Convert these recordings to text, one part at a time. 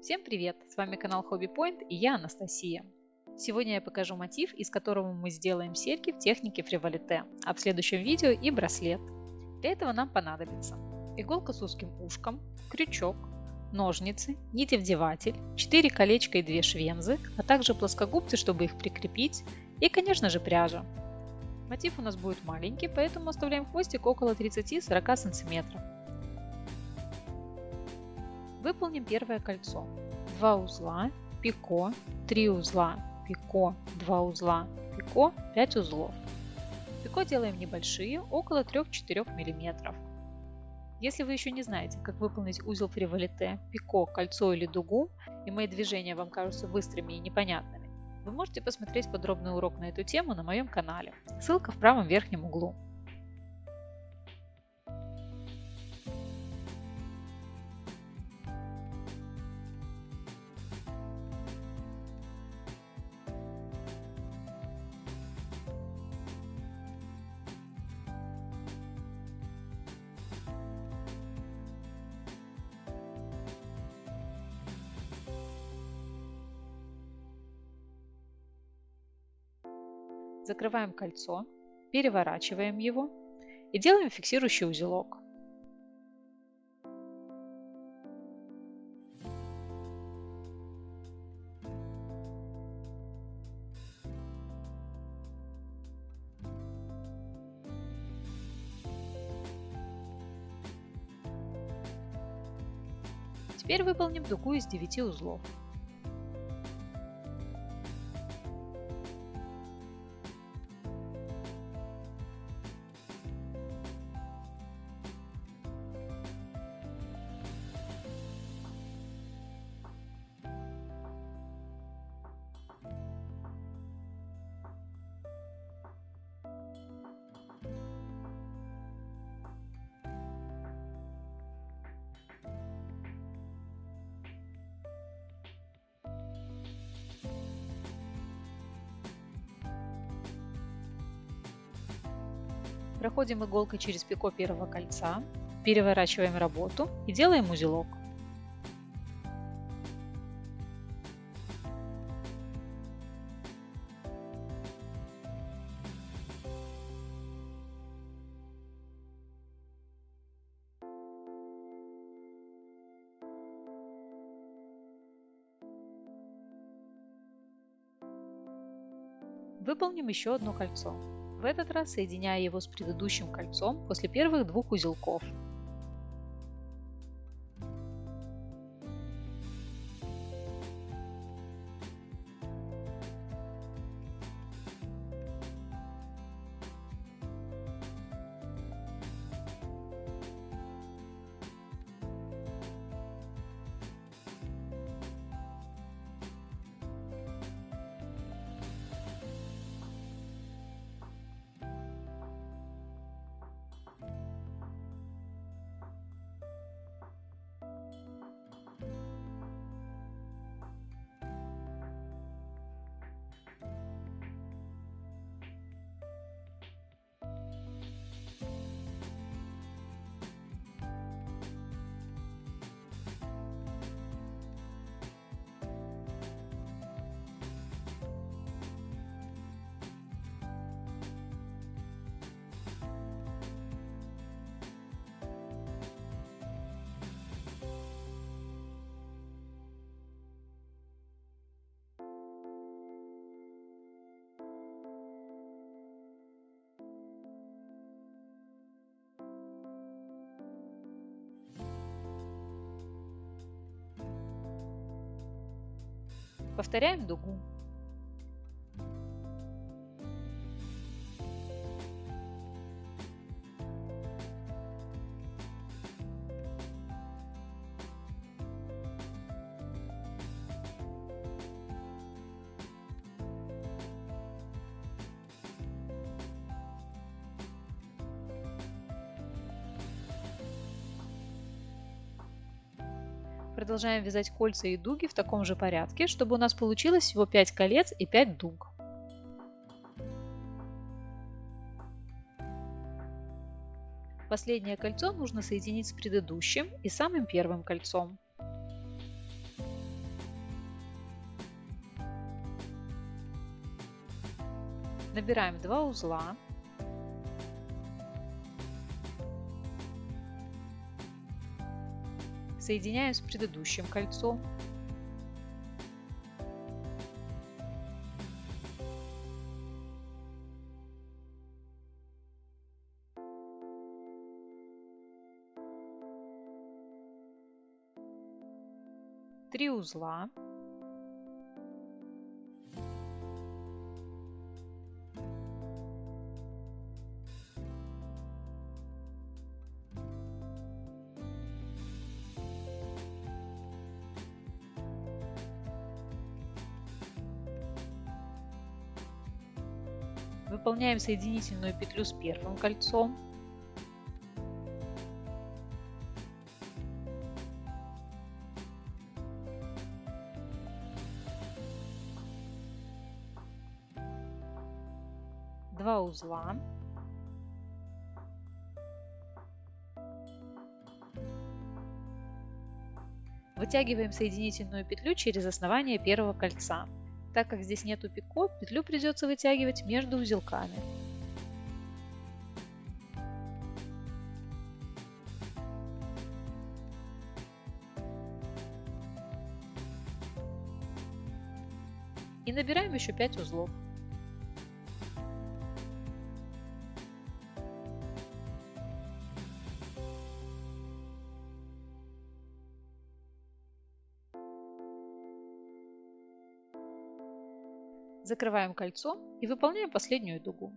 Всем привет! С вами канал Hobby Point и я Анастасия. Сегодня я покажу мотив, из которого мы сделаем серьги в технике фриволите, а в следующем видео и браслет. Для этого нам понадобится иголка с узким ушком, крючок, ножницы, нитевдеватель, 4 колечка и 2 швензы, а также плоскогубцы, чтобы их прикрепить, и, конечно же, пряжа. Мотив у нас будет маленький, поэтому оставляем хвостик около 30-40 см. Выполним первое кольцо. 2 узла, пико, 3 узла, пико, 2 узла, пико, 5 узлов. Пико делаем небольшие, около 3-4 мм. Если вы еще не знаете, как выполнить узел фриволите, пико, кольцо или дугу, и мои движения вам кажутся быстрыми и непонятными, вы можете посмотреть подробный урок на эту тему на моем канале. Ссылка в правом верхнем углу. Закрываем кольцо, переворачиваем его и делаем фиксирующий узелок. Теперь выполним дугу из 9 узлов. Проходим иголкой через пико первого кольца, переворачиваем работу и делаем узелок. Выполним еще одно кольцо, в этот раз соединяя его с предыдущим кольцом после первых 2 узелков. Повторяем дугу. Продолжаем вязать кольца и дуги в таком же порядке, чтобы у нас получилось всего 5 колец и 5 дуг. Последнее кольцо нужно соединить с предыдущим и самым первым кольцом. Набираем 2 узла. Соединяем с предыдущим кольцом. Три узла. Выполняем соединительную петлю с первым кольцом. Два узла. Вытягиваем соединительную петлю через основание первого кольца. Так как здесь нету пико, петлю придется вытягивать между узелками. И набираем еще 5 узлов. Закрываем кольцо и выполняем последнюю дугу.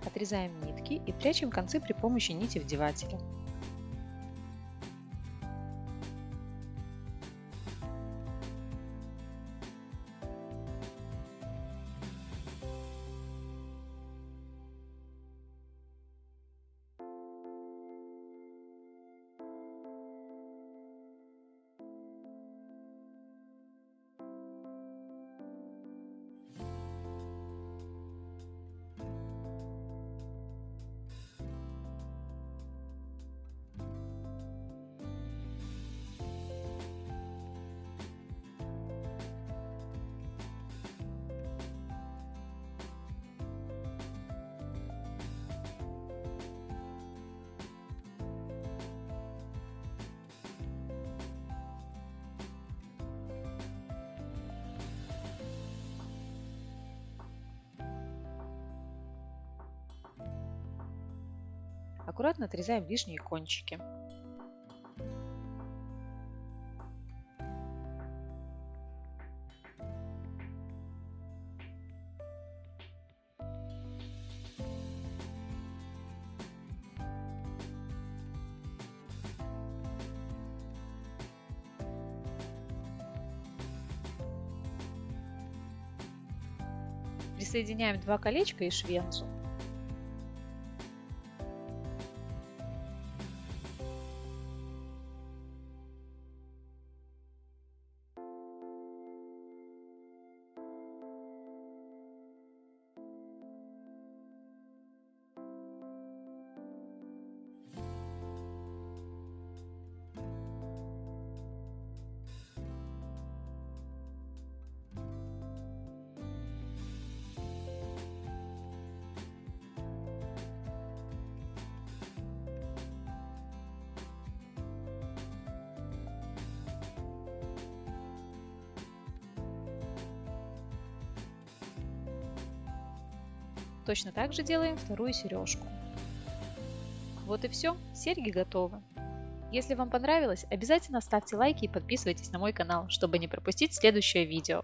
Отрезаем нитки и прячем концы при помощи нити вдевателя. Аккуратно отрезаем лишние кончики. Присоединяем 2 колечка и швенцу. Точно так же делаем вторую сережку. Вот и все, серьги готовы. Если вам понравилось, обязательно ставьте лайки и подписывайтесь на мой канал, чтобы не пропустить следующее видео.